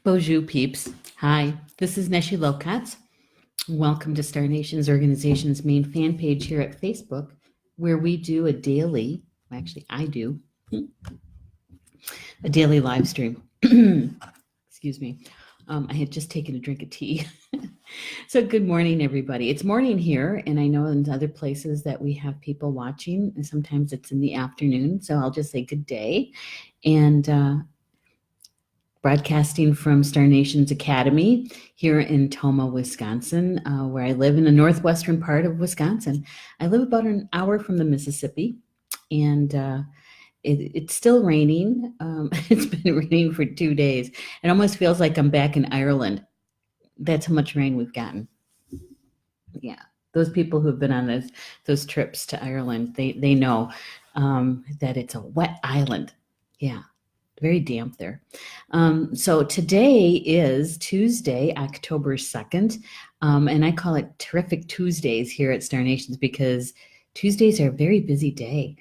Bonjour, peeps. Hi, this is Neshi Locatz. Welcome to Star Nations Organization's main fan page here at Facebook, where we do a daily, actually, I do a daily live stream. Excuse me. I had just taken a drink of tea. So, good morning, everybody. It's morning here, and I know in other places that we have people watching, and sometimes it's in the afternoon. So, I'll just say good day. And broadcasting from Star Nations Academy here in Toma, Wisconsin, where I live in the northwestern part of Wisconsin. I live about an hour from the Mississippi, and it's still raining. It's been raining for 2 days. It almost feels like I'm back in Ireland. That's how much rain we've gotten. Yeah, those people who've been on those trips to Ireland, they know that it's a wet island. Yeah, very damp there. So today is Tuesday, October 2nd, and I call it Terrific Tuesdays here at Star Nations because Tuesdays are a very busy day.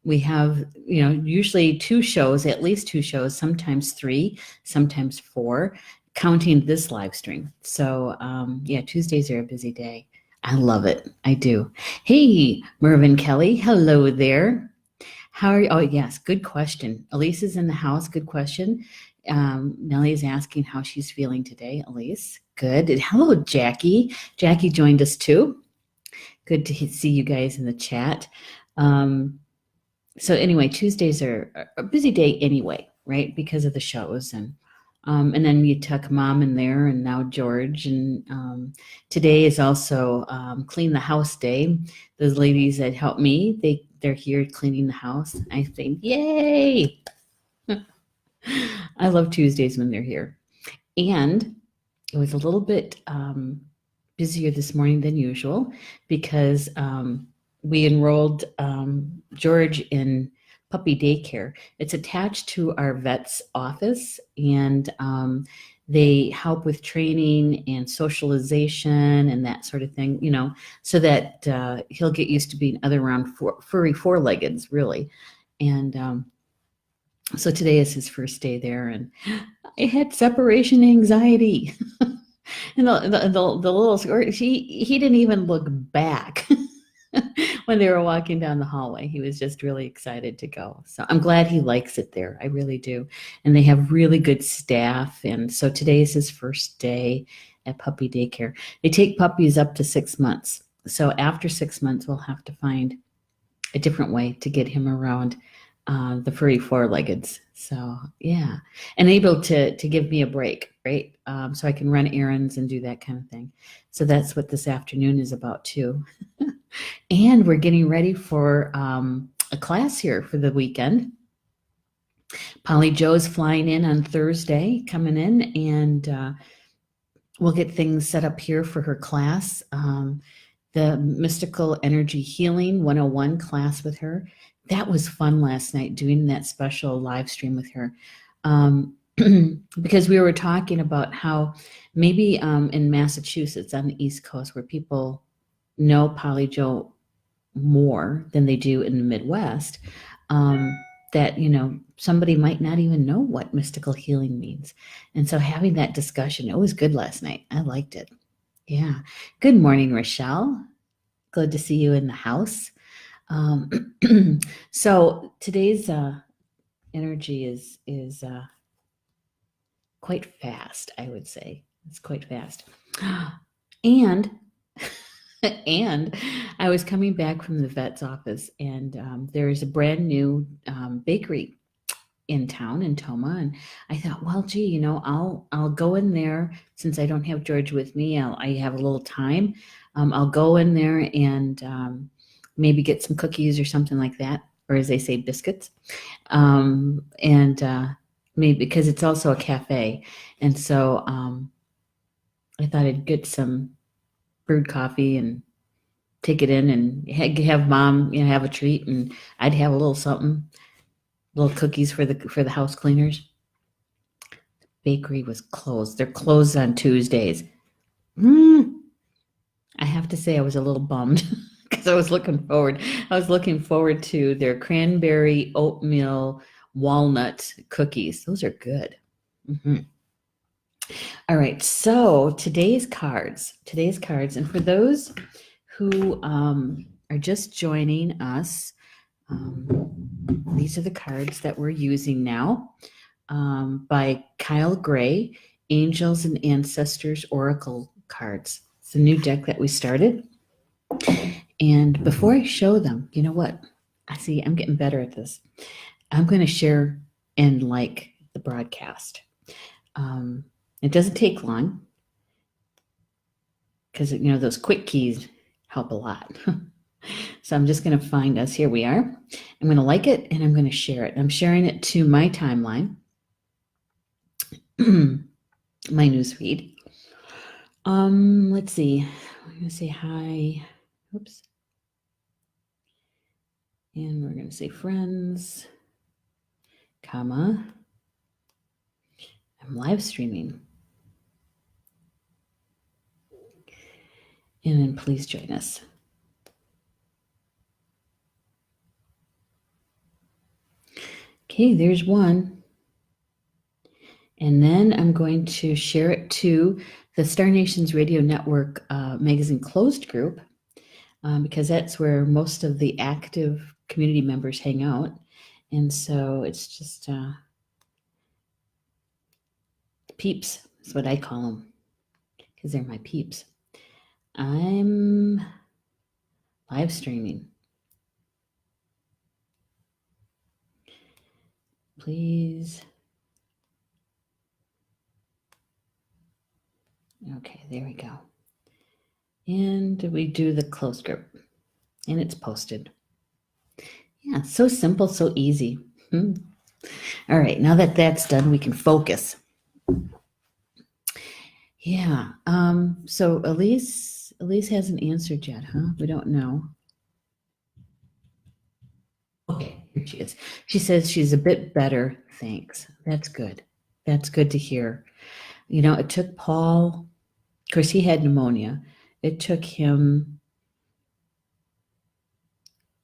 We have, usually two shows, at least two shows, sometimes three, sometimes four, counting this live stream. So yeah, Tuesdays are a busy day. I love it. I do. Hey, Mervyn Kelly. Hello there. How are you? Oh, yes. Good question. Elise is in the house. Good question. Nellie is asking how she's feeling today. Elise, good. And hello, Jackie. Jackie joined us too. Good to see you guys in the chat. So anyway, Tuesdays are a busy day anyway, right? Because of the shows and then you tuck Mom in there, and now George. And today is also Clean the House Day. Those ladies that help me, they're here cleaning the house. I think, yay! I love Tuesdays when they're here. And it was a little bit busier this morning than usual because we enrolled George in puppy daycare. It's attached to our vet's office, and they help with training and socialization and that sort of thing, so that he'll get used to being other around furry four-leggeds, really. And so today is his first day there, and I had separation anxiety. And the little squirt, he didn't even look back. When they were walking down the hallway, he was just really excited to go. So I'm glad he likes it there. I really do. And they have really good staff. And so today is his first day at puppy daycare. They take puppies up to 6 months. So after 6 months, we'll have to find a different way to get him around the furry four-leggeds. So yeah, and able to give me a break, right? So I can run errands and do that kind of thing. So that's what this afternoon is about too. And we're getting ready for a class here for the weekend. Polly Joe's flying in on Thursday, coming in, and we'll get things set up here for her class. The Mystical Energy Healing 101 class with her. That was fun last night, doing that special live stream with her. Because we were talking about how maybe in Massachusetts on the East Coast, where people know Polly Joe more than they do in the Midwest, that somebody might not even know what mystical healing means. And so having that discussion, it was good last night. I liked it. Yeah. Good morning, Rochelle. Good to see you in the house. So today's energy is quite fast, I would say. It's quite fast. And I was coming back from the vet's office, and there's a brand new bakery in town in Toma, and I thought, well, gee, I'll go in there since I don't have George with me. I have a little time. I'll go in there and maybe get some cookies or something like that, or as they say, biscuits, and maybe because it's also a cafe, and so I thought I'd get some brewed coffee and take it in and have Mom, have a treat, and I'd have a little something, little cookies for the house cleaners. The bakery was closed. They're closed on Tuesdays. I have to say I was a little bummed because I was looking forward to their cranberry oatmeal walnut cookies. Those are good. Mm-hmm. All right, so today's cards, and for those who are just joining us, these are the cards that we're using now by Kyle Gray, Angels and Ancestors Oracle cards. It's a new deck that we started. And before I show them, you know what? I see I'm getting better at this. I'm going to share and like the broadcast. It doesn't take long because, you know, those quick keys help a lot. So I'm just going to find us. Here we are. I'm going to like it and I'm going to share it. I'm sharing it to my timeline, my newsfeed. Let's see. I'm going to say hi. Oops. And we're going to say friends, comma. I'm live streaming. And then please join us. Okay, there's one. And then I'm going to share it to the Star Nations Radio Network magazine closed group because that's where most of the active community members hang out. And so it's just peeps is what I call them because they're my peeps. I'm live streaming. Please. Okay, there we go. And we do the closed group. And it's posted. Yeah, so simple, so easy. All right, now that that's done, we can focus. Yeah. So Elise hasn't answered yet, huh? We don't know. Okay, here she is. She says she's a bit better. Thanks. That's good. That's good to hear. You know, it took Paul, of course, he had pneumonia. It took him,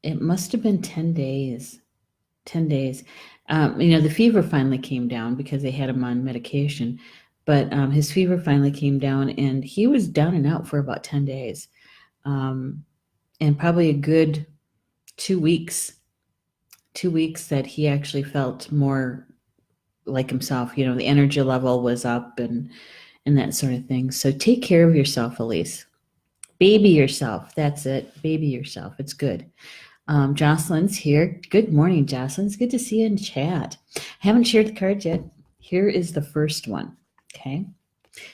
it must have been 10 days. 10 days. You know, the fever finally came down because they had him on medication, but his fever finally came down and he was down and out for about 10 days. And probably a good 2 weeks that he actually felt more like himself. You know, the energy level was up and that sort of thing. So take care of yourself, Elise. Baby yourself. That's it. Baby yourself. It's good. Jocelyn's here. Good morning, Jocelyn. It's good to see you in chat. I haven't shared the cards yet. Here is the first one. Okay.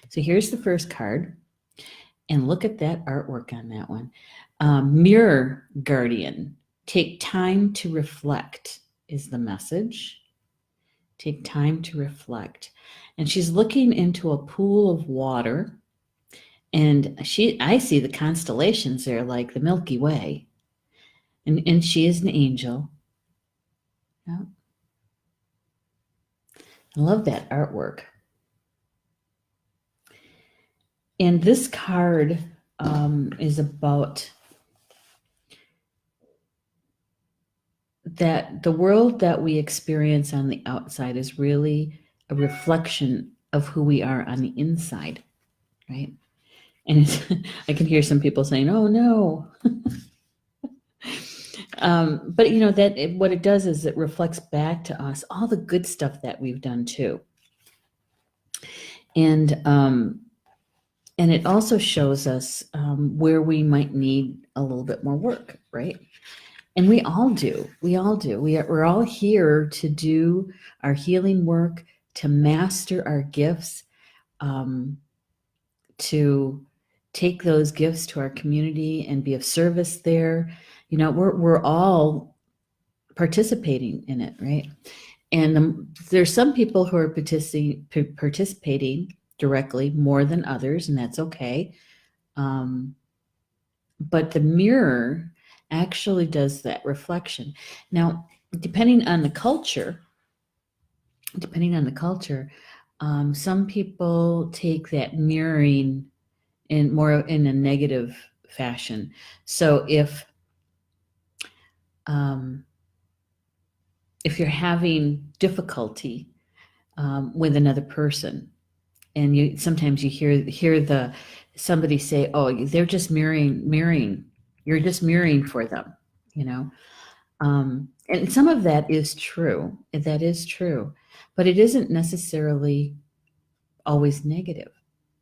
So here's the first card. And look at that artwork on that one. Mirror Guardian. Take time to reflect is the message. Take time to reflect. And she's looking into a pool of water. And I see the constellations there, like the Milky Way. And she is an angel. Yeah. I love that artwork. And this card is about that the world that we experience on the outside is really a reflection of who we are on the inside, right? And I can hear some people saying, "Oh no," but you know that what it does is it reflects back to us all the good stuff that we've done too, and it also shows us where we might need a little bit more work, right? And we all do. We're all here to do our healing work, to master our gifts, to take those gifts to our community and be of service there. You know, we're all participating in it, right? And there's some people who are participating directly more than others, and that's okay. But the mirror actually does that reflection. Now, depending on the culture, some people take that mirroring in more in a negative fashion. So if you're having difficulty with another person. And you sometimes you hear somebody say, "Oh, they're just mirroring. You're just mirroring for them," you know. And some of that is true. That is true, but it isn't necessarily always negative,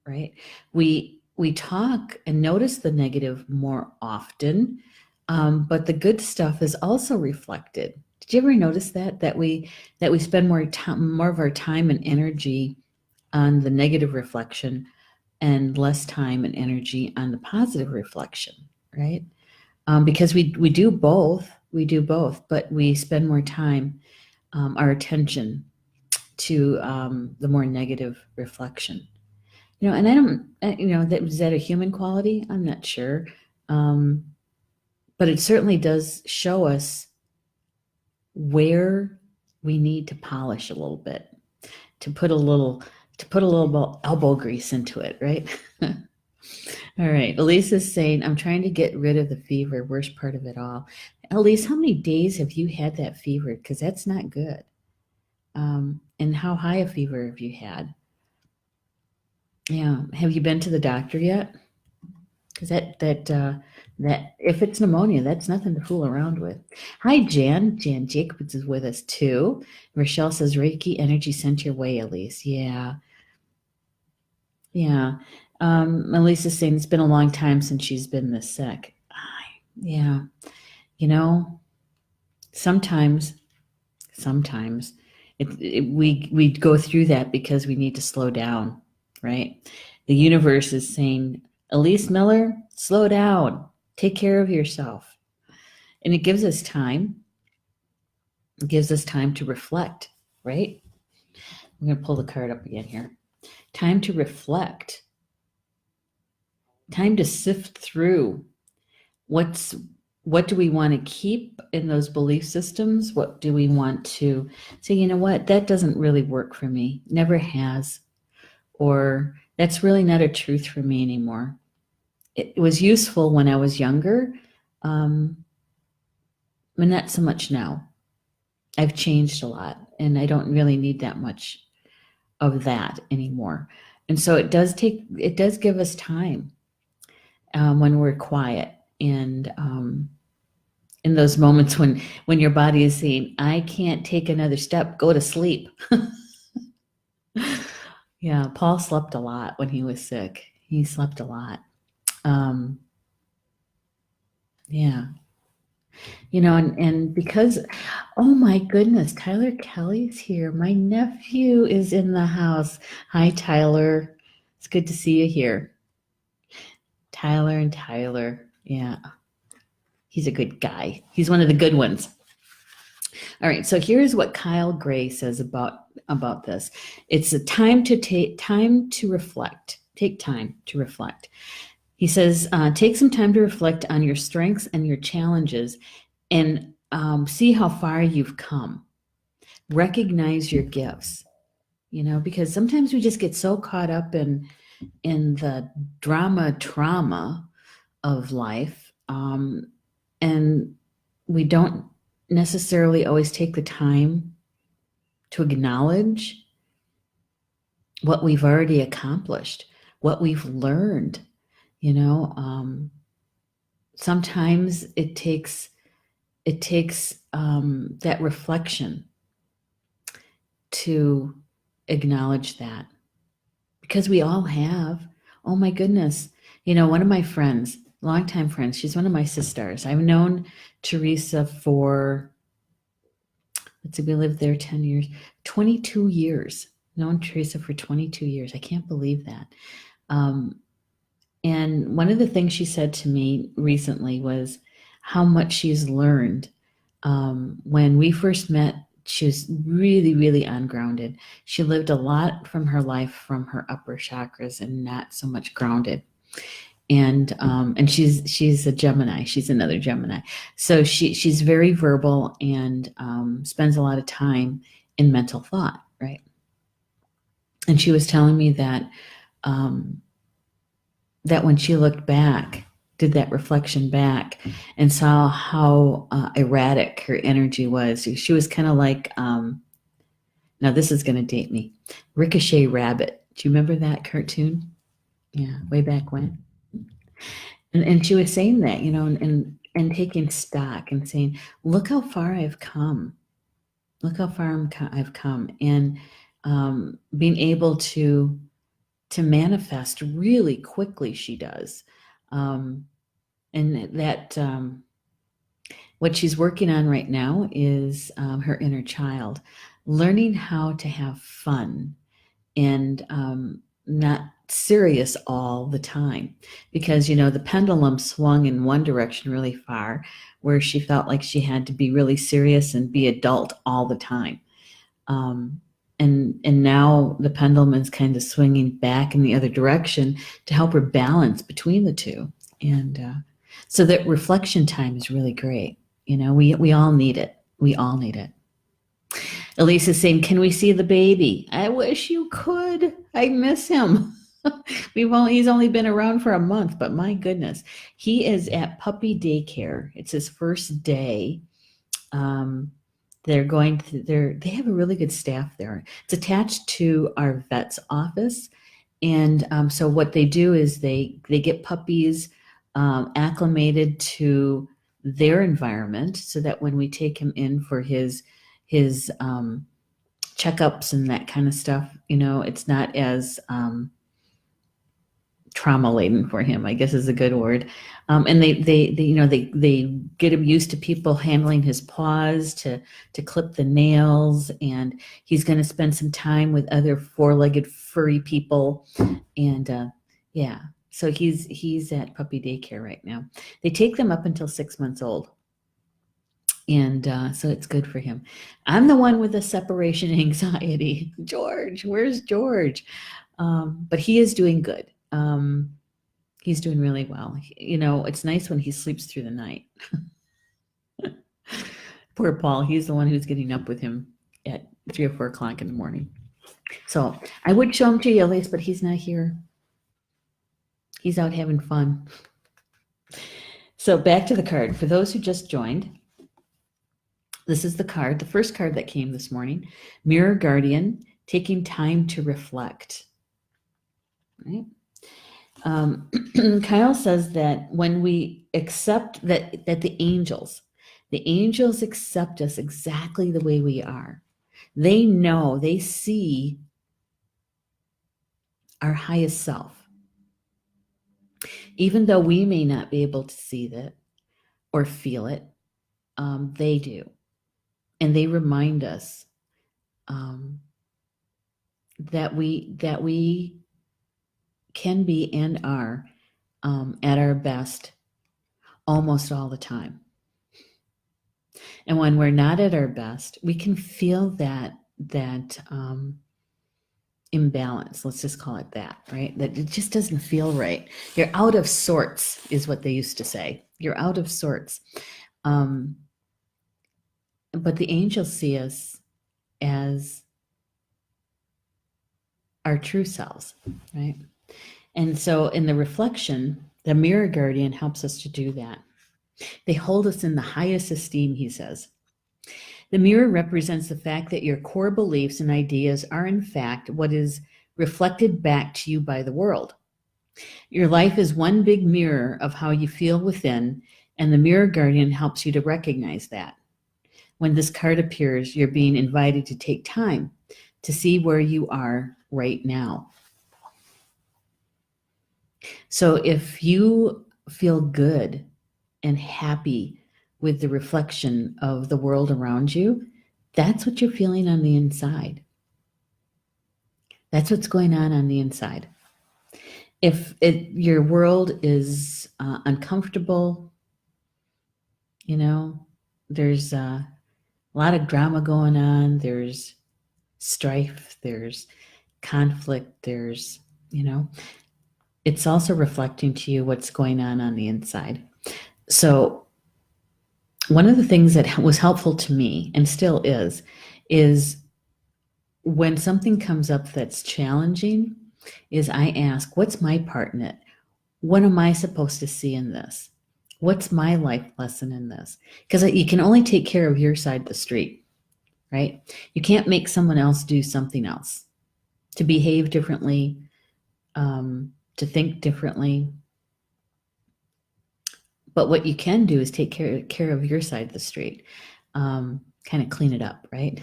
right? We talk and notice the negative more often, but the good stuff is also reflected. Did you ever notice that we spend more of our time and energy on the negative reflection and less time and energy on the positive reflection, right? Because we do both, but we spend more time, our attention to the more negative reflection. And I don't, is that a human quality? I'm not sure. Um, but it certainly does show us where we need to polish a little bit, to put a little elbow grease into it, right? All right. Elise is saying, I'm trying to get rid of the fever, worst part of it all. Elise, how many days have you had that fever? Because that's not good. And how high a fever have you had? Yeah. Have you been to the doctor yet? Because that if it's pneumonia, that's nothing to fool around with. Hi, Jan. Jan Jacobs is with us too. Rochelle says Reiki energy sent your way, Elise. Yeah. Yeah. Elisa's saying it's been a long time since she's been this sick. Yeah. You know, sometimes we go through that because we need to slow down, right? The universe is saying, Elise Miller, slow down, take care of yourself. And it gives us time. It gives us time to reflect, right? I'm going to pull the card up again here. Time to reflect. Time to sift through what do we want to keep in those belief systems? What do we want to say, you know what, that doesn't really work for me, never has, or that's really not a truth for me anymore. It was useful when I was younger, but not so much now. I've changed a lot, and I don't really need that much of that anymore. And so it does give us time, when we're quiet, and in those moments when your body is saying, I can't take another step, go to sleep. Yeah, Paul slept a lot when he was sick. He slept a lot. Yeah. And because, oh my goodness, Tyler Kelly's here. My nephew is in the house. Hi, Tyler. It's good to see you here. Tyler and Tyler. Yeah. He's a good guy. He's one of the good ones. All right, so here's what Kyle Gray says about this. It's a time to reflect. Take time to reflect. He says, take some time to reflect on your strengths and your challenges, and see how far you've come. Recognize your gifts. Because sometimes we just get so caught up in the trauma of life, and we don't necessarily always take the time to acknowledge what we've already accomplished, what we've learned. Sometimes it takes that reflection to acknowledge that, because we all have. Oh my goodness. One of my friends, longtime friends, she's one of my sisters. I've known Teresa for, let's see, we lived there 10 years, 22 years. Known Teresa for 22 years. I can't believe that. And one of the things she said to me recently was how much she's learned. When we first met, she was really, really ungrounded. She lived a lot from her life from her upper chakras and not so much grounded. And she's a Gemini. She's another Gemini. So she's very verbal and spends a lot of time in mental thought, right? And she was telling me that that when she looked back, did that reflection back, and saw how erratic her energy was. She was kind of like Now this is going to date me. Ricochet Rabbit. Do you remember that cartoon? Yeah, way back when. And she was saying that, and taking stock and saying, look how far I've come. Look how far I've come. And being able to manifest really quickly, she does. And that what she's working on right now is her inner child, learning how to have fun and not serious all the time, because the pendulum swung in one direction really far, where she felt like she had to be really serious and be adult all the time. And now the pendulum is kind of swinging back in the other direction to help her balance between the two. And so that reflection time is really great. We all need it. We all need it. Elise is saying, can we see the baby? I wish you could. I miss him. He's only been around for a month, but my goodness, he is at puppy daycare. It's his first day. They have a really good staff there. It's attached to our vet's office. And so what they do is they get puppies acclimated to their environment, so that when we take him in for his checkups and that kind of stuff, it's not as trauma laden for him, I guess is a good word. And they get him used to people handling his paws to clip the nails, and he's going to spend some time with other four-legged furry people. And yeah, so he's at puppy daycare right now. They take them up until 6 months old. And so it's good for him. I'm the one with the separation anxiety. George, where's George? But he is doing good. He's doing really well. It's nice when he sleeps through the night. Poor Paul, he's the one who's getting up with him at 3 or 4 o'clock in the morning. So I would show him to you, Elise, but he's not here. He's out having fun. So back to the card. For those who just joined, this is the card, the first card that came this morning. Mirror Guardian, taking time to reflect. Right? Kyle says that when we accept that the angels accept us exactly the way we are. They know, they see our highest self. Even though we may not be able to see that or feel it, they do. And they remind us that we can be and are at our best almost all the time. And when we're not at our best, we can feel that imbalance. Let's just call it that, right? That it just doesn't feel right. You're out of sorts, is what they used to say. You're out of sorts. But the angels see us as our true selves, right? And so in the reflection, the mirror guardian helps us to do that. They hold us in the highest esteem, he says. The mirror represents the fact that your core beliefs and ideas are in fact what is reflected back to you by the world. Your life is one big mirror of how you feel within, and the mirror guardian helps you to recognize that. When this card appears, you're being invited to take time to see where you are right now. So if you feel good and happy with the reflection of the world around you, that's what you're feeling on the inside. That's what's going on the inside. If your world is uncomfortable, there's a lot of drama going on, there's strife, there's conflict, there's, it's also reflecting to you what's going on the inside. So one of the things that was helpful to me and still is when something comes up that's challenging, is I ask, what's my part in it? What am I supposed to see in this? What's my life lesson in this? Because you can only take care of your side of the street. right? You can't make someone else do something else, to behave differently, to think differently. But what you can do is take care of your side of the street, kind of clean it up, right?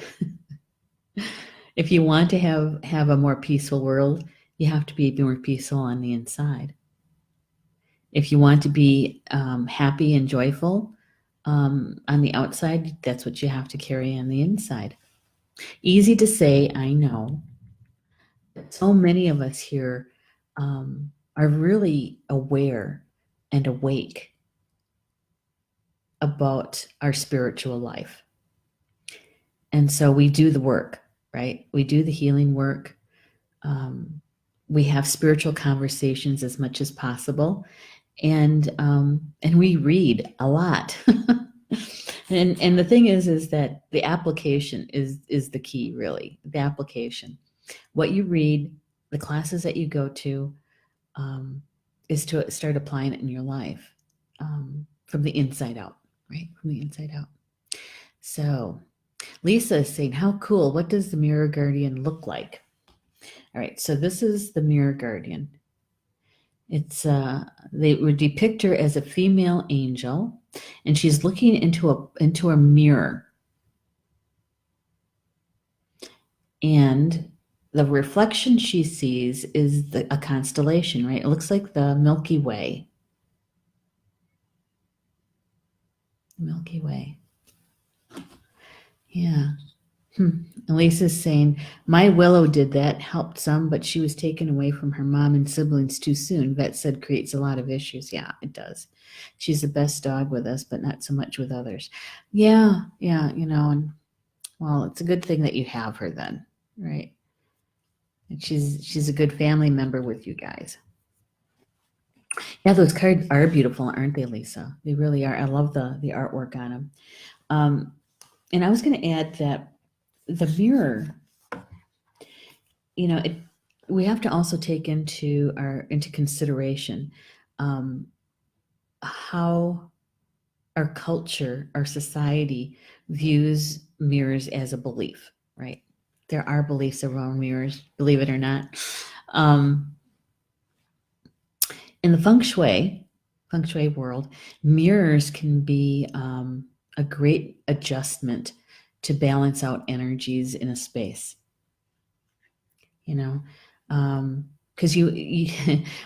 If you want to have a more peaceful world, you have to be more peaceful on the inside. If you want to be happy and joyful on the outside, that's what you have to carry on the inside. Easy to say, I know. But so many of us here are really aware and awake about our spiritual life. And so we do the work, right? We do the healing work. We have spiritual conversations as much as possible, and we read a lot. and the thing is that the application is the key, really. The application, what you read, the classes that you go to, is to start applying it in your life, from the inside out, right? From the inside out. So Lisa is saying, how cool. What does the mirror guardian look like? All right, so this is the mirror guardian. It's they would depict her as a female angel, and she's looking into a mirror. And the reflection she sees is a constellation, right? It looks like the Milky Way. Milky Way. Yeah. Elisa's saying, my Willow did that, helped some, but she was taken away from her mom and siblings too soon. Vet said creates a lot of issues. Yeah, it does. She's the best dog with us, but not so much with others. Yeah, and well, it's a good thing that you have her then, right? And she's a good family member with you guys. Yeah, those cards are beautiful, aren't they, Lisa? They really are. I love the artwork on them. And I was going to add that the mirror, we have to also take into consideration how our culture, our society views mirrors as a belief, right? There are beliefs around mirrors, believe it or not. In the feng shui world, mirrors can be a great adjustment to balance out energies in a space. Because you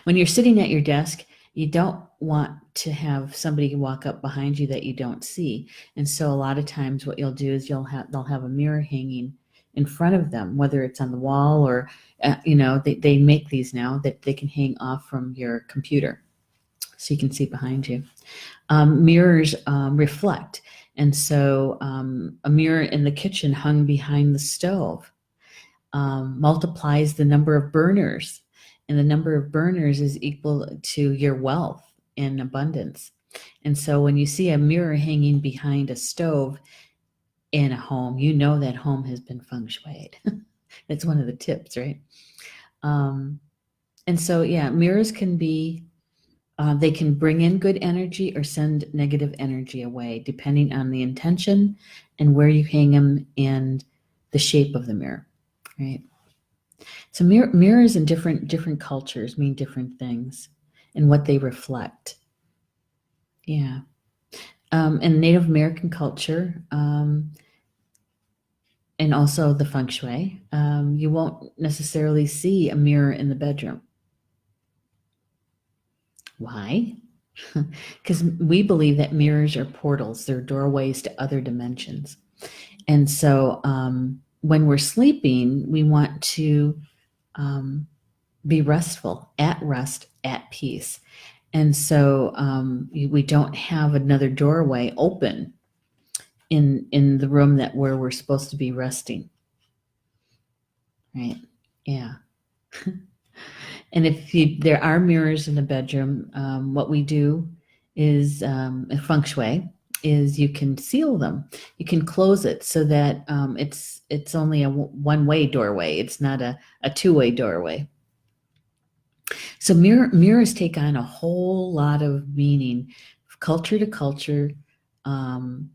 when you're sitting at your desk, you don't want to have somebody walk up behind you that you don't see. And so a lot of times what you'll do is they'll have a mirror hanging in front of them, whether it's on the wall or they make these now that they can hang off from your computer so you can see behind you. Mirrors reflect, and so a mirror in the kitchen hung behind the stove multiplies the number of burners, and the number of burners is equal to your wealth and abundance. And so when you see a mirror hanging behind a stove in a home, you know that home has been feng shuied. That's one of the tips, right? And so, yeah, mirrors can be, they can bring in good energy or send negative energy away, depending on the intention and where you hang them and the shape of the mirror, right? So mirrors in different cultures mean different things and what they reflect. Yeah. In Native American culture, and also the feng shui, you won't necessarily see a mirror in the bedroom. Why? Because we believe that mirrors are portals, they're doorways to other dimensions. And so when we're sleeping, we want to be restful, at rest, at peace. And so we don't have another doorway open in the room where we're supposed to be resting. Right? Yeah. And if there are mirrors in the bedroom, what we do is feng shui is you can seal them. You can close it so that it's only a one-way doorway. It's not a two-way doorway. So mirrors take on a whole lot of meaning, culture to culture,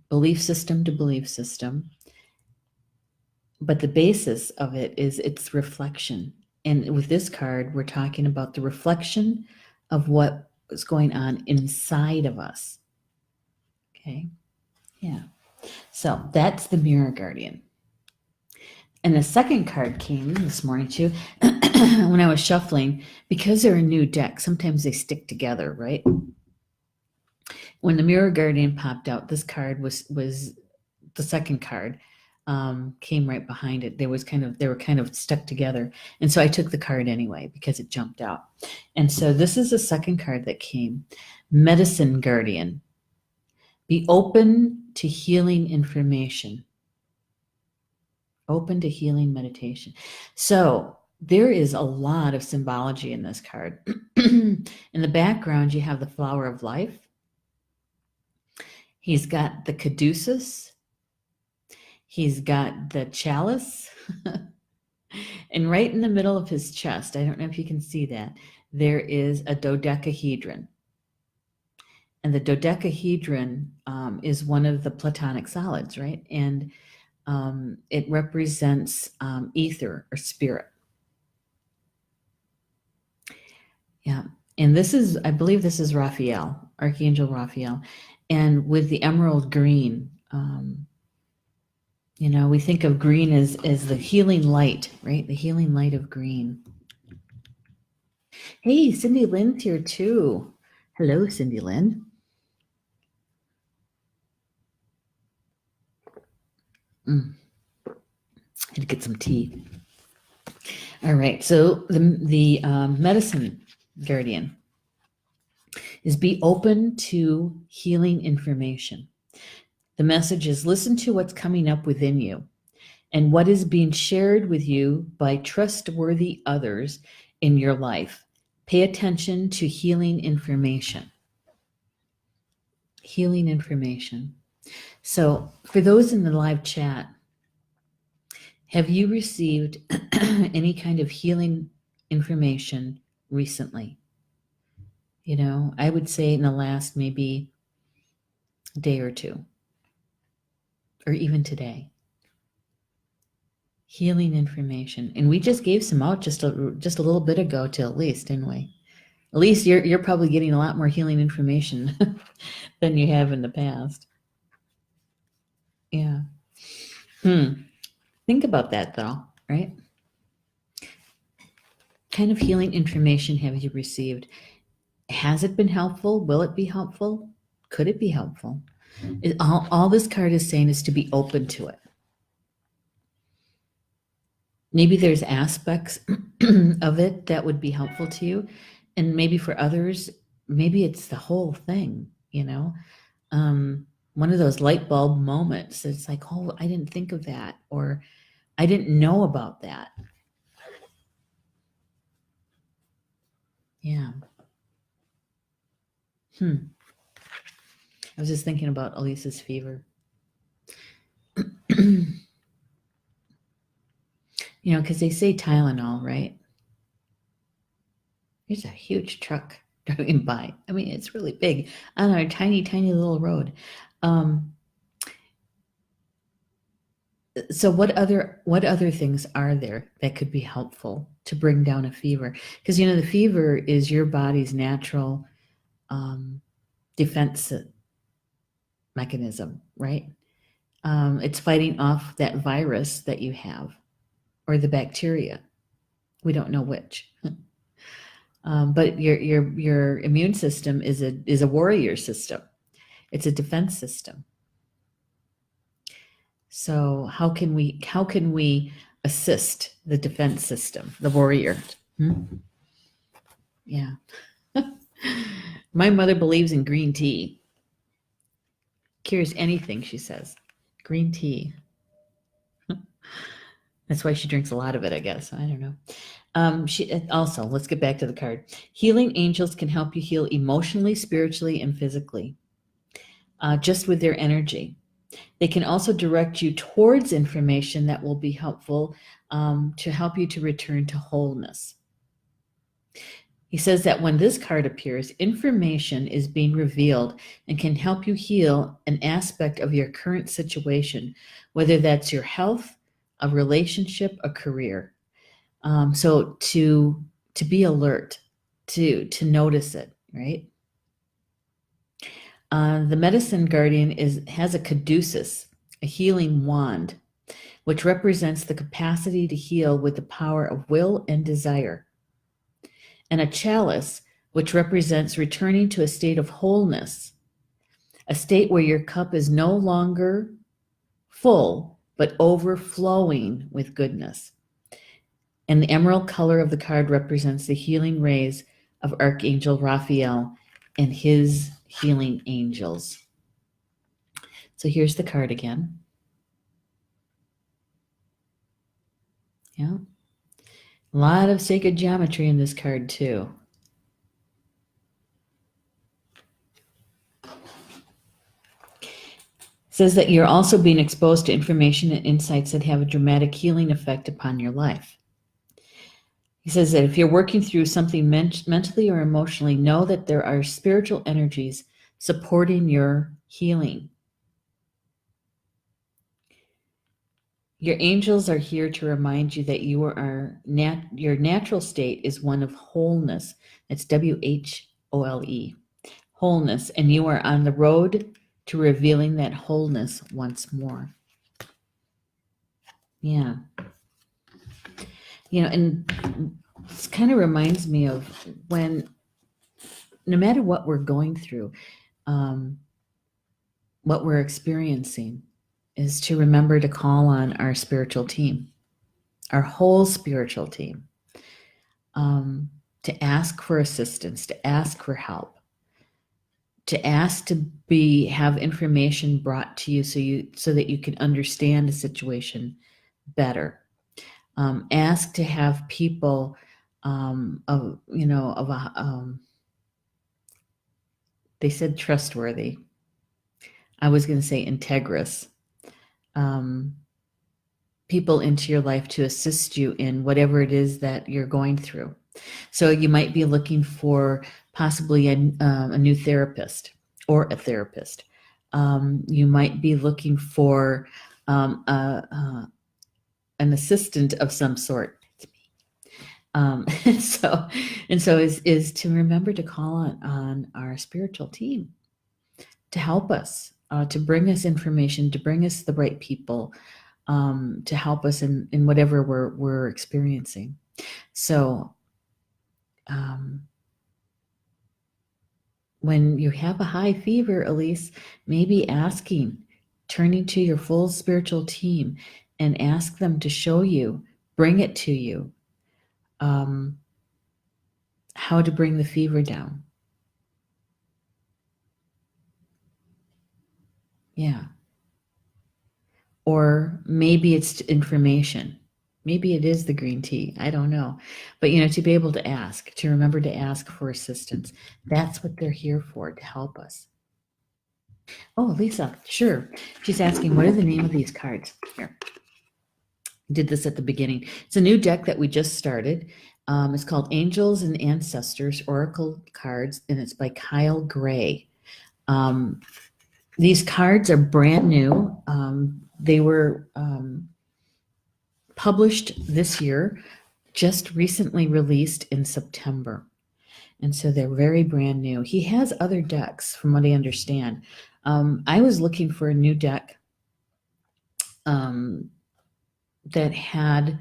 belief system to belief system. but the basis of it is its reflection. And with this card, we're talking about the reflection of what is going on inside of us. Okay. Yeah. So that's the Mirror Guardian. And the second card came this morning too when I was shuffling, because they're a new deck. Sometimes they stick together, right? When the Mirror Guardian popped out, this card was the second card, came right behind it. They were kind of stuck together, and so I took the card anyway because it jumped out. And so this is the second card that came, Medicine Guardian. Be open to healing information. Open to healing meditation. So there is a lot of symbology in this card. In the background, you have the flower of life. He's got the caduceus. He's got the chalice. And right in the middle of his chest, I don't know if you can see that, there is a dodecahedron. And the dodecahedron is one of the Platonic solids, right? And it represents ether or spirit. Yeah. And this is, I believe this is Raphael, Archangel Raphael. And with the emerald green, we think of green as the healing light, right? The healing light of green. Hey, Cindy Lynn's here too. Hello, Cindy Lynn. Had to get some tea. All right, so the Medicine Guardian is be open to healing information. The message is listen to what's coming up within you and what is being shared with you by trustworthy others in your life. Pay attention to healing information. Healing information. So for those in the live chat, have you received any kind of healing information recently? I would say in the last maybe day or two, or even today. Healing information. And we just gave some out just a little bit ago to Elise, didn't we? Elise, you're probably getting a lot more healing information than you have in the past. Yeah. Think about that though, right? Kind of healing information have you received? Has it been helpful? Will it be helpful? Could it be helpful? All this card is saying is to be open to it. Maybe there's aspects of it that would be helpful to you. And maybe for others, maybe it's the whole thing, one of those light bulb moments. It's like, oh, I didn't think of that, or I didn't know about that. Yeah. I was just thinking about Elisa's fever. Because they say Tylenol, right? There's a huge truck driving by. I mean, it's really big on our tiny, tiny little road. So what other things are there that could be helpful to bring down a fever? Because the fever is your body's natural defense mechanism, right? It's fighting off that virus that you have, or the bacteria. We don't know which. But your immune system is a warrior system. It's a defense system. So how can we assist the defense system, the warrior? Yeah. My mother believes in green tea. Cures anything, she says. Green tea. That's why she drinks a lot of it, I guess. I don't know. She also, let's get back to the card. Healing angels can help you heal emotionally, spiritually, and physically, just with their energy. They can also direct you towards information that will be helpful to help you to return to wholeness. He says that when this card appears, information is being revealed and can help you heal an aspect of your current situation, whether that's your health a relationship, a career. So to be alert, to notice it, right? The medicine guardian has a caduceus, a healing wand, which represents the capacity to heal with the power of will and desire, and a chalice, which represents returning to a state of wholeness, a state where your cup is no longer full, but overflowing with goodness. And the emerald color of the card represents the healing rays of Archangel Raphael and his healing angels. So here's the card again. Yeah. A lot of sacred geometry in this card too. It says that you're also being exposed to information and insights that have a dramatic healing effect upon your life. He says that if you're working through something mentally or emotionally, know that there are spiritual energies supporting your healing. Your angels are here to remind you that your natural state is one of wholeness. That's WHOLE, wholeness, and you are on the road to revealing that wholeness once more. Yeah. And this kind of reminds me of when, no matter what we're going through, what we're experiencing, is to remember to call on our spiritual team, our whole spiritual team, to ask for assistance, to ask for help, to ask to have information brought to you so that you can understand the situation better. Ask to have people they said trustworthy. I was going to say integrous. People into your life to assist you in whatever it is that you're going through. So you might be looking for possibly a new therapist or a therapist. You might be looking for an assistant of some sort. And so is to remember to call on our spiritual team to help us, to bring us information, to bring us the right people, to help us in whatever we're experiencing. So when you have a high fever, Elise, maybe turning to your full spiritual team and ask them to show you, bring it to you, how to bring the fever down. Yeah. Or maybe it's information. Maybe it is the green tea. I don't know. But, to be able to ask, to remember to ask for assistance. That's what they're here for, to help us. Oh, Lisa, sure. She's asking, what are the name of these cards? Here. Did this at the beginning. It's a new deck that we just started. It's called Angels and Ancestors Oracle Cards, and it's by Kyle Gray. These cards are brand new. They were published this year, just recently released in September. And so they're very brand new. He has other decks, from what I understand. I was looking for a new deck that had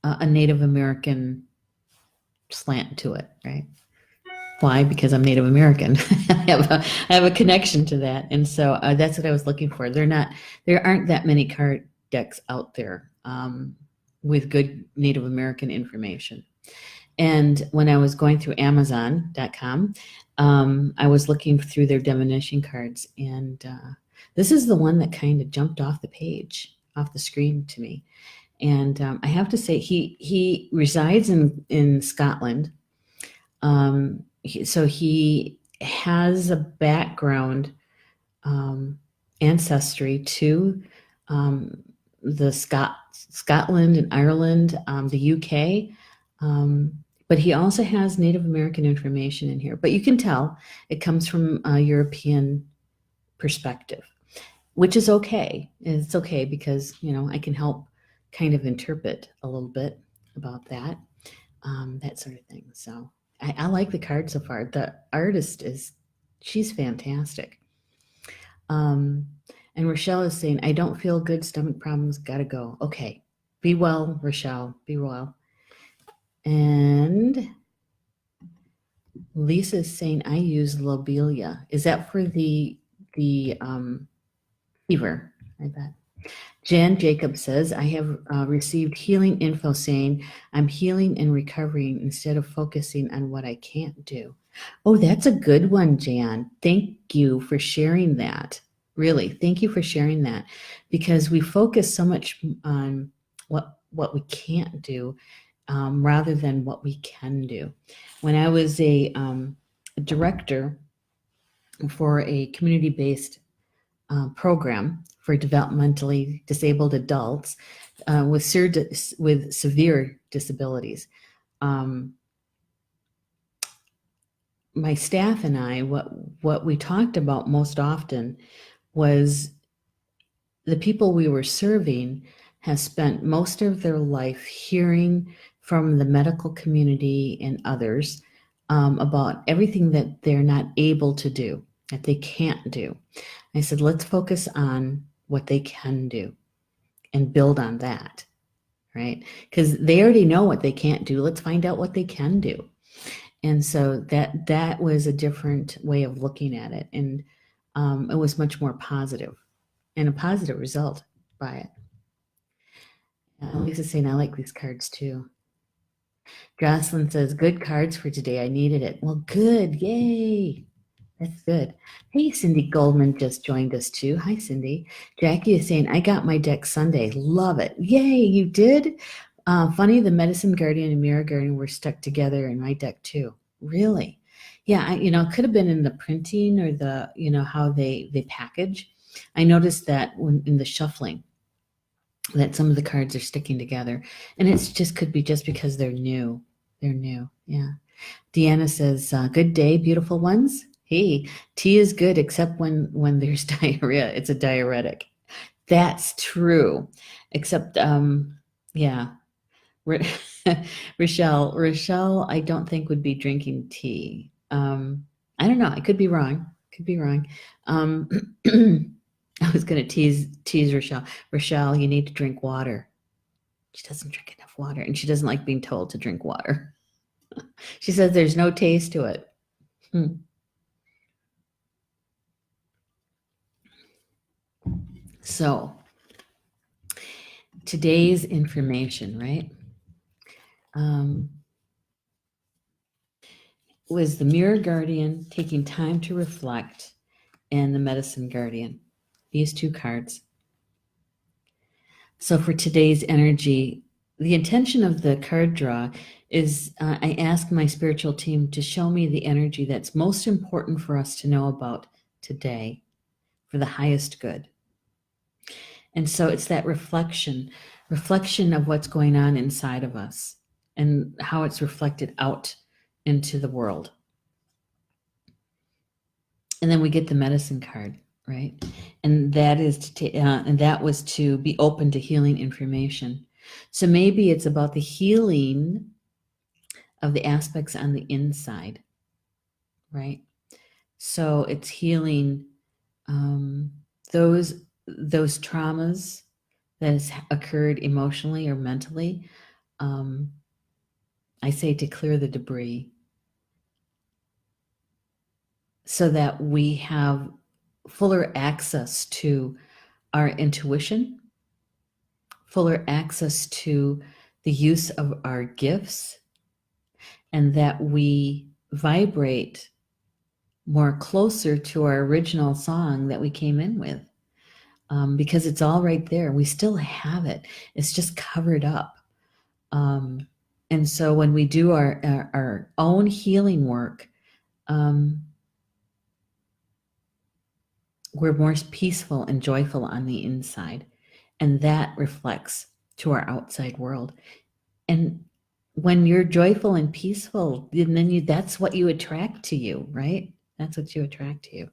a Native American slant to it, right? Why? Because I'm Native American. I have a connection to that, and so that's what I was looking for. There aren't that many card decks out there with good Native American information. And when I was going through Amazon.com, I was looking through their divination cards, and this is the one that kind of jumped off the screen to me. And I have to say, he resides in Scotland. So he has a background, ancestry to the Scotland and Ireland, the UK, but he also has Native American information in here. But you can tell it comes from a European perspective, which is okay. It's okay because I can help kind of interpret a little bit about that sort of thing. So I like the card so far. The artist she's fantastic. Um, and Rochelle is saying, I don't feel good, stomach problems, gotta go. Okay, be well, Rochelle, be well. And Lisa's saying, I use lobelia. Is that for the fever? I bet. Jan Jacob says, I have received healing info saying I'm healing and recovering instead of focusing on what I can't do. Oh, that's a good one, Jan. Thank you for sharing that. Really, thank you for sharing that, because we focus so much on what we can't do rather than what we can do. When I was a director for a community-based program for developmentally disabled adults with severe disabilities. My staff and I, what we talked about most often was the people we were serving have spent most of their life hearing from the medical community and others about everything that they're not able to do, that they can't do. I said, let's focus on what they can do and build on that, right? Because they already know what they can't do. Let's find out what they can do. And so that was a different way of looking at it. And it was much more positive and a positive result by it. Lisa's saying, I like these cards too. Jocelyn says, good cards for today. I needed it. Well, good. Yay. That's good. Hey, Cindy Goldman just joined us too. Hi, Cindy. Jackie is saying, I got my deck Sunday. Love it. Yay, you did? Funny, the Medicine Guardian and Mirror Guardian were stuck together in my deck too. Really? Yeah, it could have been in the printing or the, how they package. I noticed that when in the shuffling that some of the cards are sticking together, and it's just could be just because they're new. They're new. Yeah. Deanna says, good day, beautiful ones. Hey, tea is good except when there's diarrhea. It's a diuretic. That's true. Except, yeah. Rochelle, I don't think would be drinking tea. I don't know. I could be wrong. Could be wrong. I was going to tease Rochelle. Rochelle, you need to drink water. She doesn't drink enough water, and she doesn't like being told to drink water. She says there's no taste to it. So today's information, right, was the Mirror Guardian, taking time to reflect, and the Medicine Guardian. These two cards. So for today's energy, the intention of the card draw is I ask my spiritual team to show me the energy that's most important for us to know about today for the highest good. And so it's that reflection of what's going on inside of us and how it's reflected out into the world. And then we get the medicine card, right? And that is and that was to be open to healing information. So maybe it's about the healing of the aspects on the inside, right? So it's healing those traumas that has occurred emotionally or mentally. I say to clear the debris so that we have fuller access to our intuition, fuller access to the use of our gifts, and that we vibrate more closer to our original song that we came in with. Because it's all right there. We still have it. It's just covered up. And so when we do our own healing work, we're more peaceful and joyful on the inside. And that reflects to our outside world. And when you're joyful and peaceful, then that's what you attract to you, right? That's what you attract to you.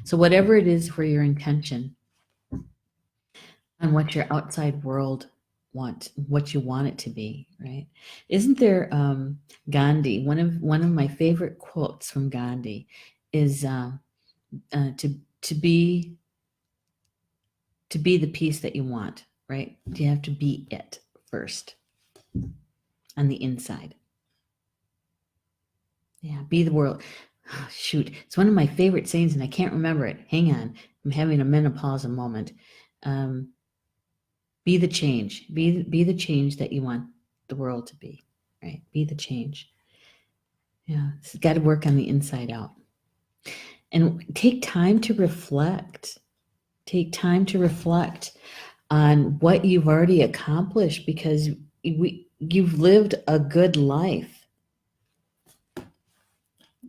So whatever it is for your intention, and what your outside world what you want it to be, right? Isn't there Gandhi? One of my favorite quotes from Gandhi is to be the peace that you want, right? You have to be it first on the inside. Yeah, be the world. Oh, shoot, it's one of my favorite sayings, and I can't remember it. Hang on, I'm having a menopausal moment. Be the change. Be the change that you want the world to be. Right? Be the change. Yeah, it's got to work on the inside out, and take time to reflect. Take time to reflect on what you've already accomplished, because you've lived a good life.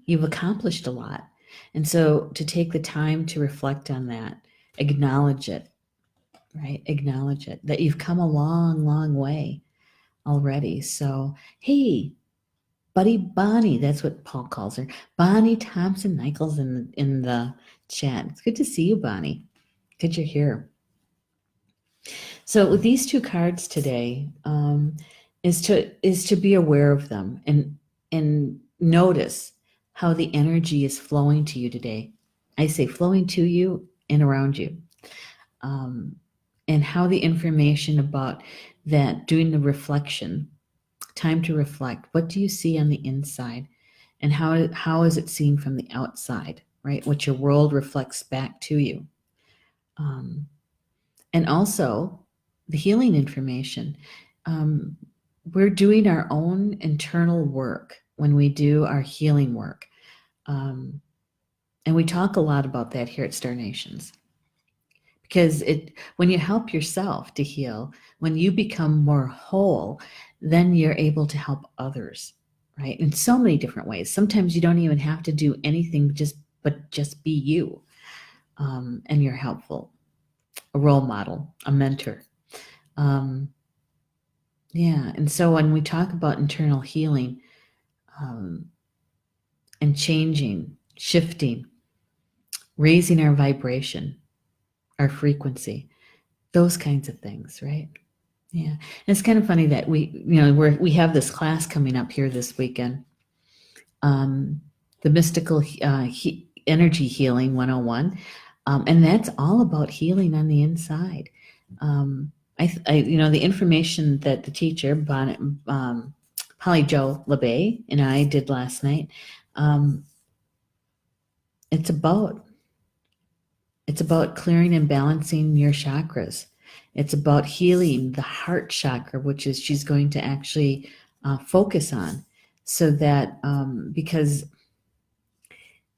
You've accomplished a lot. And so to take the time to reflect on that, acknowledge it, right? Acknowledge it, that you've come a long, long way already. So, hey, buddy Bonnie, that's what Paul calls her. Bonnie Thompson Nichols in the chat. It's good to see you, Bonnie. Good you're here. So with these two cards today, is to be aware of them and notice how the energy is flowing to you today. I say flowing to you and around you, and how the information about that, doing the reflection, time to reflect. What do you see on the inside, and how is it seen from the outside? Right, what your world reflects back to you, and also the healing information. We're doing our own internal work when we do our healing work. And we talk a lot about that here at Star Nations. Because when you help yourself to heal, when you become more whole, then you're able to help others, right? In so many different ways. Sometimes you don't even have to do anything, but just be you. And you're helpful. A role model, a mentor. Yeah, and so when we talk about internal healing, and changing, shifting, raising our vibration, our frequency, those kinds of things, right? Yeah, and it's kind of funny that we have this class coming up here this weekend, the mystical energy healing 101, and that's all about healing on the inside. The information that the teacher, Polly Jo LeBay, and I did last night, it's about clearing and balancing your chakras. It's about healing the heart chakra, which is she's going to actually focus on, so that because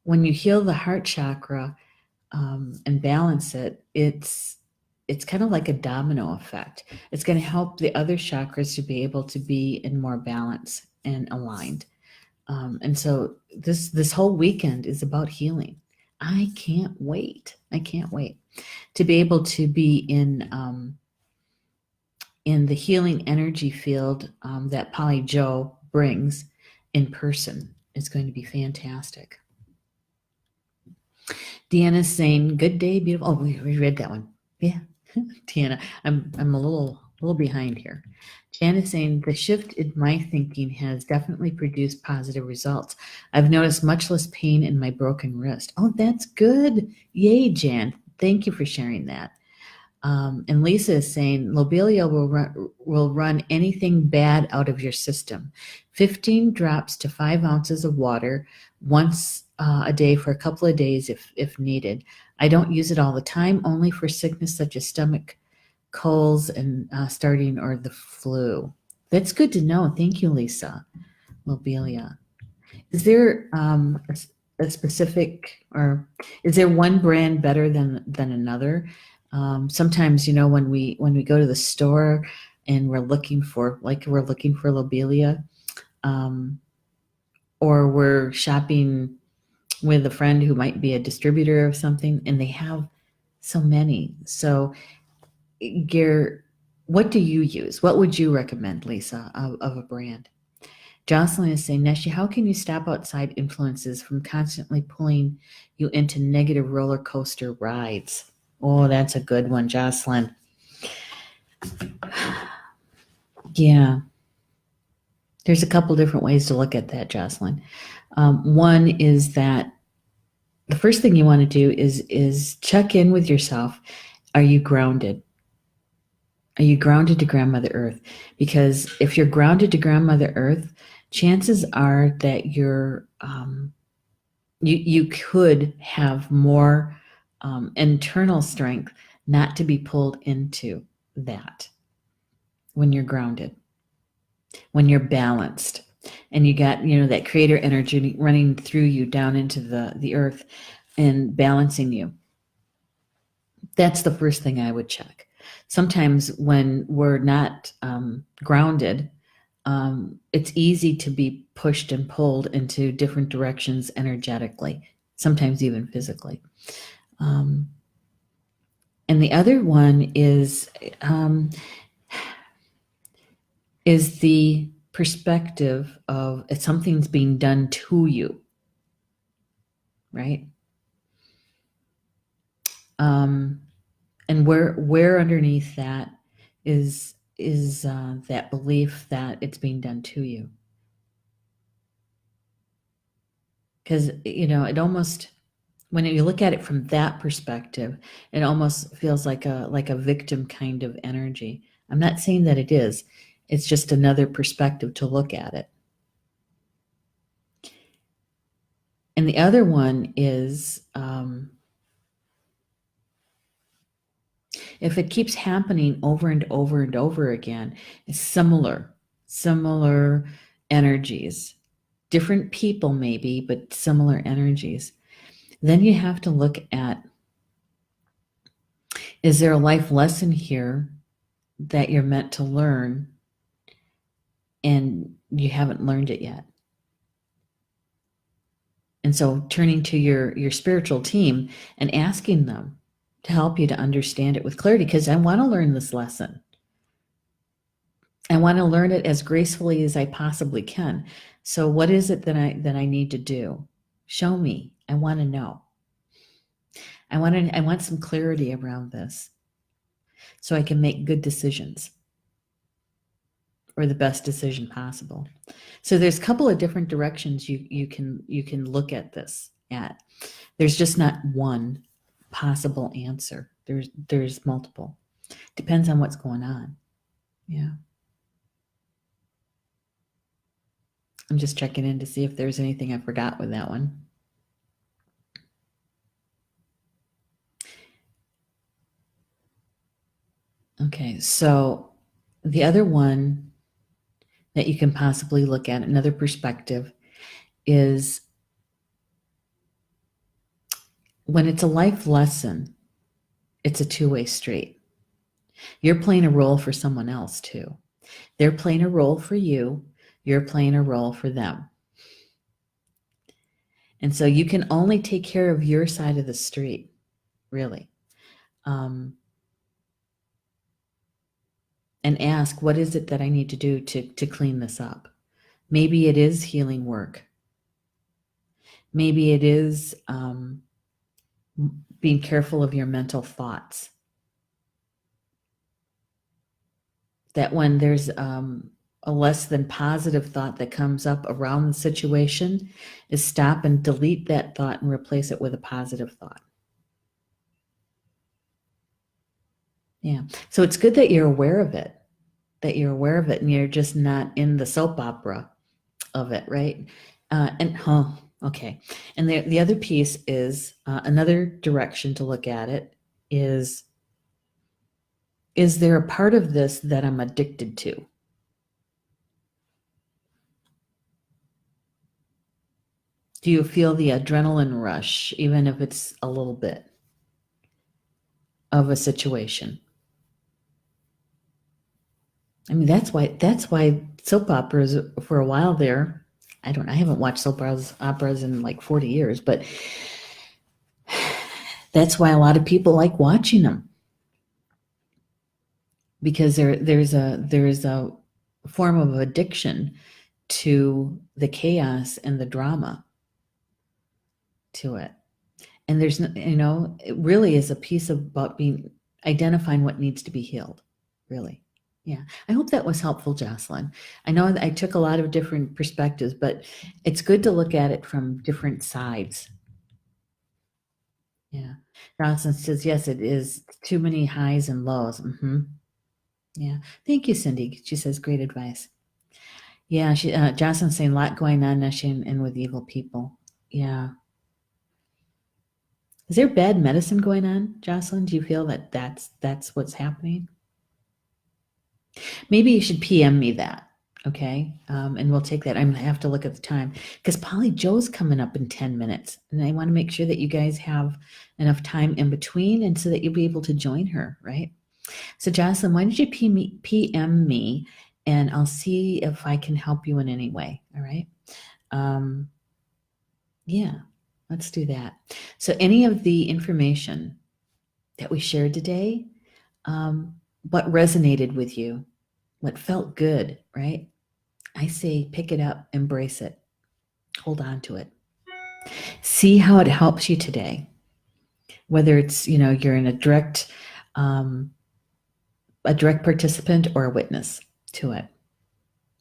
when you heal the heart chakra and balance it, it's kind of like a domino effect. It's going to help the other chakras to be able to be in more balance and aligned. And so this whole weekend is about healing. I can't wait. To be able to be in the healing energy field that Polly Jo brings in person. It's going to be fantastic. Deanna's saying, "Good day, beautiful." Oh, we read that one. Yeah, Deanna, I'm a little behind here. Janice saying, "The shift in my thinking has definitely produced positive results. I've noticed much less pain in my broken wrist." Oh, that's good. Yay, Jan. Thank you for sharing that. And Lisa is saying, "Lobelia will run anything bad out of your system. 15 drops to 5 ounces of water once a day for a couple of days if needed. I don't use it all the time, only for sickness such as stomach colds and starting or the flu." That's good to know. Thank you, Lisa. Lobelia. Is there a specific, or is there one brand better than another? Sometimes, when we go to the store and we're looking for Lobelia, or we're shopping with a friend who might be a distributor of something, and they have so many. So, Gare, what do you use? What would you recommend, Lisa, of a brand? Jocelyn is saying, "Neshi, how can you stop outside influences from constantly pulling you into negative roller coaster rides?" Oh, that's a good one, Jocelyn. Yeah. There's a couple different ways to look at that, Jocelyn. One is that the first thing you want to do is check in with yourself. Are you grounded? Are you grounded to Grandmother Earth? Because if you're grounded to Grandmother Earth, chances are that you could have more internal strength not to be pulled into that when you're grounded, when you're balanced, and you got that creator energy running through you down into the earth and balancing you. That's the first thing I would check. Sometimes when we're not grounded, it's easy to be pushed and pulled into different directions energetically, sometimes even physically. Um, and the other one um, is the perspective of if something's being done to you, right? And where underneath that is that belief that it's being done to you, because it almost, when you look at it from that perspective, it almost feels like a victim kind of energy. I'm not saying that it is. It's just another perspective to look at it. And the other one is, if it keeps happening over and over and over again, it's similar energies, different people maybe, but similar energies. Then you have to look at, is there a life lesson here that you're meant to learn and you haven't learned it yet? And so turning to your spiritual team and asking them to help you to understand it with clarity, because I want to learn this lesson. I want to learn it as gracefully as I possibly can. So what is it that I need to do? Show me. I want to know. I want some clarity around this so I can make good decisions, or the best decision possible. So there's a couple of different directions you can look at this at. There's just not one possible answer. There's multiple. Depends on what's going on. Yeah. I'm just checking in to see if there's anything I forgot with that one. Okay, so the other one that you can possibly look at, another perspective, is when it's a life lesson, it's a two-way street. You're playing a role for someone else too. They're playing a role for you, you're playing a role for them. And so you can only take care of your side of the street, really. And ask, what is it that I need to do to clean this up? Maybe it is healing work. Maybe it is being careful of your mental thoughts. That when there's a less than positive thought that comes up around the situation, is stop and delete that thought and replace it with a positive thought. Yeah. So it's good that you're aware of it, and you're just not in the soap opera of it, right? Okay. And the other piece is, another direction to look at it is there a part of this that I'm addicted to? Do you feel the adrenaline rush, even if it's a little bit of a situation? I mean, that's why soap operas for a while there. I haven't watched soap operas in like 40 years, but that's why a lot of people like watching them, because there's a form of addiction to the chaos and the drama to it. And there's it really is a piece about identifying what needs to be healed, really. Yeah. I hope that was helpful, Jocelyn. I know I took a lot of different perspectives, but it's good to look at it from different sides. Yeah. Jocelyn says, yes, it is too many highs and lows. Yeah. Thank you, Cindy. She says, great advice. Yeah. Jocelyn's saying a lot going on, Neshi, and with evil people. Yeah. Is there bad medicine going on, Jocelyn? Do you feel that that's what's happening? Maybe you should PM me that, okay? And we'll take that. I'm gonna have to look at the time because Polly Joe's coming up in 10 minutes, and I want to make sure that you guys have enough time in between, and so that you'll be able to join her, right? So, Jocelyn, why don't you PM me, and I'll see if I can help you in any way. All right? Um, yeah, let's do that. So, any of the information that we shared today, what resonated with you, what felt good, right? I say pick it up, embrace it, hold on to it. See how it helps you today. Whether it's, you're in a direct participant or a witness to it.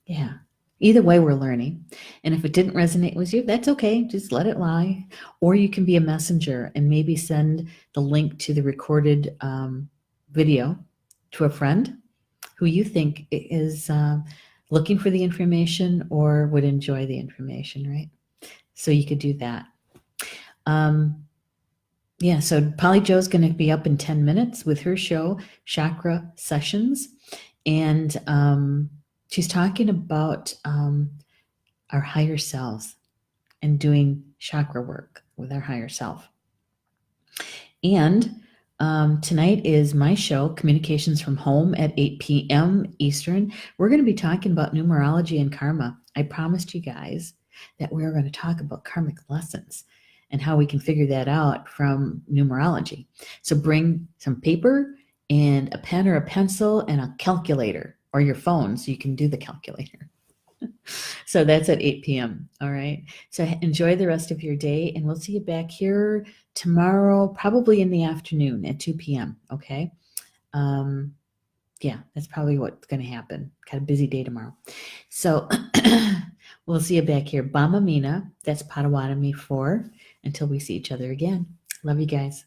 Yeah. Either way, we're learning. And if it didn't resonate with you, that's okay. Just let it lie. Or you can be a messenger and maybe send the link to the recorded video to a friend who you think is looking for the information or would enjoy the information, right? So you could do that. Yeah, so Polly Joe's going to be up in 10 minutes with her show, Chakra Sessions. And she's talking about our higher selves and doing chakra work with our higher self. And tonight is my show, Communications from Home, at 8 p.m. Eastern. We're going to be talking about numerology and karma. I promised you guys that we were going to talk about karmic lessons and how we can figure that out from numerology. So bring some paper and a pen or a pencil and a calculator or your phone so you can do the calculator. So that's at 8 p.m. All right. So enjoy the rest of your day, and we'll see you back here tomorrow, probably in the afternoon at 2 p.m. Okay. Yeah, that's probably what's going to happen. Got a busy day tomorrow. So we'll see you back here. Bama Mina, that's Potawatomi for until we see each other again. Love you guys.